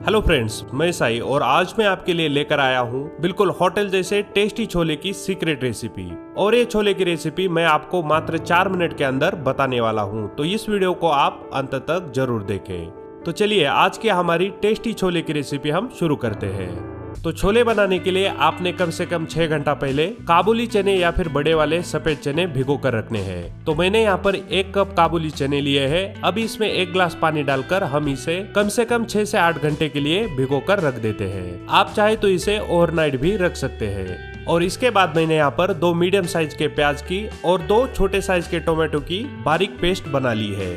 Hello friends, मैं साई और आज मैं आपके लिए लेकर आया हूँ बिल्कुल होटल जैसे टेस्टी छोले की सीक्रेट रेसिपी। और ये छोले की रेसिपी मैं आपको मात्र 4 मिनट के अंदर बताने वाला हूँ, तो इस वीडियो को आप अंत तक जरूर देखें। तो चलिए आज की हमारी टेस्टी छोले की रेसिपी हम शुरू करते हैं। तो छोले बनाने के लिए आपने कम से कम 6 घंटा पहले काबुली चने या फिर बड़े वाले सफेद चने भिगो कर रखने हैं। तो मैंने यहाँ पर 1 कप काबुली चने लिए हैं। अब इसमें 1 ग्लास पानी डालकर हम इसे कम से कम 6 से 8 घंटे के लिए भिगो कर रख देते हैं। आप चाहे तो इसे ओवरनाइट भी रख सकते हैं। और इसके बाद मैंने यहाँ पर 2 मीडियम साइज के प्याज की और 2 छोटे साइज के टोमेटो की बारीक पेस्ट बना ली है।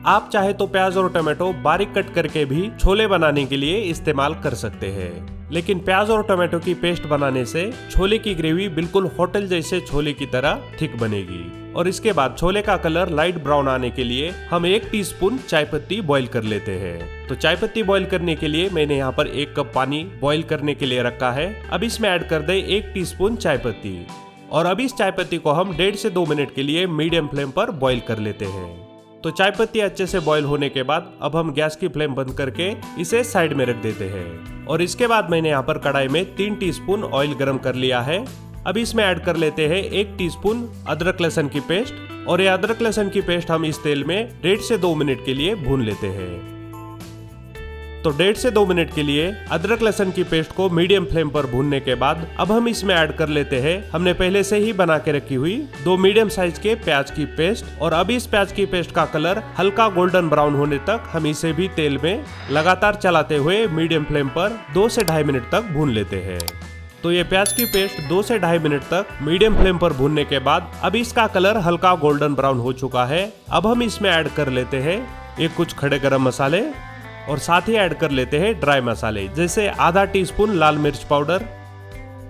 आप चाहे तो प्याज और टोमेटो बारीक कट करके भी छोले बनाने के लिए इस्तेमाल कर सकते हैं, लेकिन प्याज और टोमेटो की पेस्ट बनाने से छोले की ग्रेवी बिल्कुल होटल जैसे छोले की तरह थिक बनेगी। और इसके बाद छोले का कलर लाइट ब्राउन आने के लिए हम 1 टीस्पून चाय पत्ती बॉईल कर लेते हैं। तो चाय पत्ती बॉईल करने के लिए मैंने यहाँ पर 1 कप पानी बॉईल करने के लिए रखा है। अब इसमें ऐड कर दे 1 टीस्पून चाय पत्ती। और अब इस चाय पत्ती को हम 1.5 से 2 मिनट के लिए मीडियम फ्लेम पर बॉईल कर लेते हैं। तो चाय पत्ती अच्छे से बॉईल होने के बाद अब हम गैस की फ्लेम बंद करके इसे साइड में रख देते हैं। और इसके बाद मैंने यहाँ पर कढ़ाई में 3 टीस्पून ऑयल गरम कर लिया है। अब इसमें ऐड कर लेते हैं 1 टीस्पून अदरक लहसुन की पेस्ट। और ये अदरक लहसुन की पेस्ट हम इस तेल में 1.5 से 2 मिनट के लिए भून लेते हैं। तो 1.5 से 2 मिनट के लिए अदरक लहसुन की पेस्ट को मीडियम फ्लेम पर भूनने के बाद अब हम इसमें ऐड कर लेते हैं हमने पहले से ही बना के रखी हुई 2 मीडियम साइज के प्याज की पेस्ट। और अब इस प्याज की पेस्ट का कलर हल्का गोल्डन ब्राउन होने तक हम इसे भी तेल में लगातार चलाते हुए मीडियम फ्लेम पर 2 से 2.5 मिनट तक भून लेते हैं। तो ये प्याज की पेस्ट 2 से 2.5 मिनट तक मीडियम फ्लेम पर भूनने के बाद अब इसका कलर हल्का गोल्डन ब्राउन हो चुका है। अब हम इसमें ऐड कर लेते हैं एक कुछ खड़े गरम मसाले और साथ ही ऐड कर लेते हैं ड्राई मसाले, जैसे आधा टीस्पून लाल मिर्च पाउडर,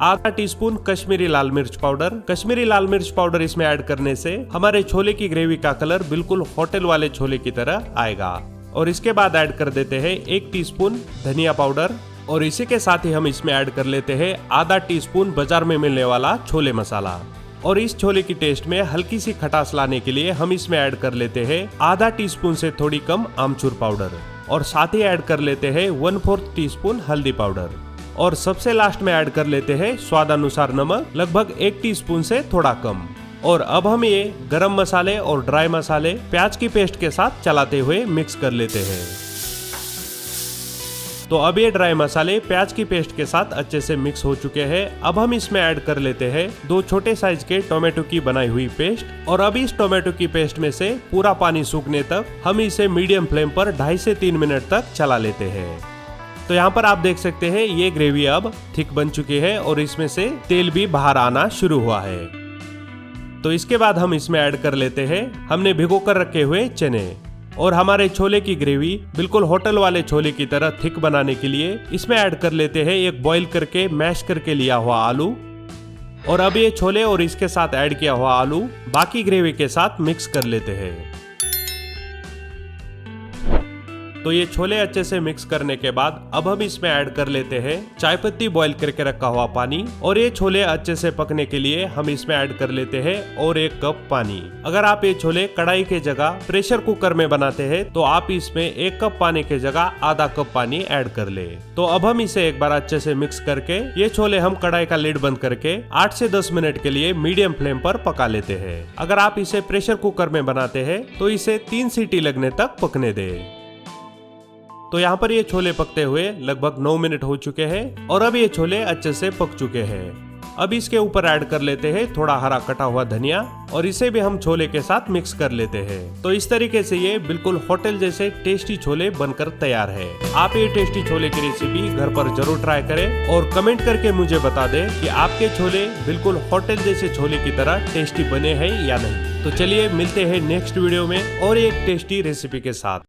आधा टीस्पून कश्मीरी लाल मिर्च पाउडर। कश्मीरी लाल मिर्च पाउडर इसमें ऐड करने से हमारे छोले की ग्रेवी का कलर बिल्कुल होटल वाले छोले की तरह आएगा। और इसके बाद ऐड कर देते हैं 1 टीस्पून धनिया पाउडर। और इसी के साथ ही हम इसमें ऐड कर लेते हैं आधा टीस्पून बाजार में मिलने वाला छोले मसाला। और इस छोले की टेस्ट में हल्की सी खटास लाने के लिए हम इसमें ऐड कर लेते हैं आधा टीस्पून से थोड़ी कम आमचूर पाउडर। और साथ ही ऐड कर लेते हैं 1/4 टीस्पून हल्दी पाउडर। और सबसे लास्ट में ऐड कर लेते हैं स्वादानुसार नमक, लगभग 1 टीस्पून से थोड़ा कम। और अब हम ये गरम मसाले और ड्राई मसाले प्याज की पेस्ट के साथ चलाते हुए मिक्स कर लेते हैं। तो अब ये ड्राई मसाले प्याज की पेस्ट के साथ अच्छे से मिक्स हो चुके हैं। अब हम इसमें ऐड कर लेते हैं 2 छोटे साइज के टोमेटो की बनाई हुई पेस्ट। और अब इस टोमेटो की पेस्ट में से पूरा पानी सूखने तक हम इसे मीडियम फ्लेम पर 2.5 से 3 मिनट तक चला लेते हैं। तो यहाँ पर आप देख सकते हैं ये ग्रेवी अब थिक बन चुकी है और इसमें से तेल भी बाहर आना शुरू हुआ है। तो इसके बाद हम इसमें ऐड कर लेते हैं हमने भिगो कर रखे हुए चने। और हमारे छोले की ग्रेवी बिल्कुल होटल वाले छोले की तरह थिक बनाने के लिए इसमें ऐड कर लेते हैं एक बॉईल करके मैश करके लिया हुआ आलू। और अब ये छोले और इसके साथ ऐड किया हुआ आलू बाकी ग्रेवी के साथ मिक्स कर लेते हैं। तो ये छोले अच्छे से मिक्स करने के बाद अब हम इसमें ऐड कर लेते हैं चाय पत्ती बॉईल करके रखा हुआ पानी। और ये छोले अच्छे से पकने के लिए हम इसमें ऐड कर लेते हैं और 1 कप पानी। अगर आप ये छोले कढ़ाई के जगह प्रेशर कुकर में बनाते हैं तो आप इसमें 1 कप पानी के जगह आधा कप पानी ऐड कर ले। तो अब हम इसे एक बार अच्छे से मिक्स करके ये छोले हम कढ़ाई का लिड बंद करके 8 से 10 मिनट के लिए मीडियम फ्लेम पर पका लेते हैं। अगर आप इसे प्रेशर कुकर में बनाते हैं तो इसे 3 सीटी लगने तक पकने दे। तो यहाँ पर ये छोले पकते हुए लगभग 9 मिनट हो चुके हैं और अब ये छोले अच्छे से पक चुके हैं। अब इसके ऊपर ऐड कर लेते हैं थोड़ा हरा कटा हुआ धनिया और इसे भी हम छोले के साथ मिक्स कर लेते हैं। तो इस तरीके से ये बिल्कुल होटल जैसे टेस्टी छोले बनकर तैयार है। आप ये टेस्टी छोले की रेसिपी घर पर जरूर ट्राई करें और कमेंट करके मुझे बता दें कि आपके छोले बिल्कुल होटल जैसे छोले की तरह टेस्टी बने हैं या नहीं। तो चलिए मिलते हैं नेक्स्ट वीडियो में और एक टेस्टी रेसिपी के साथ।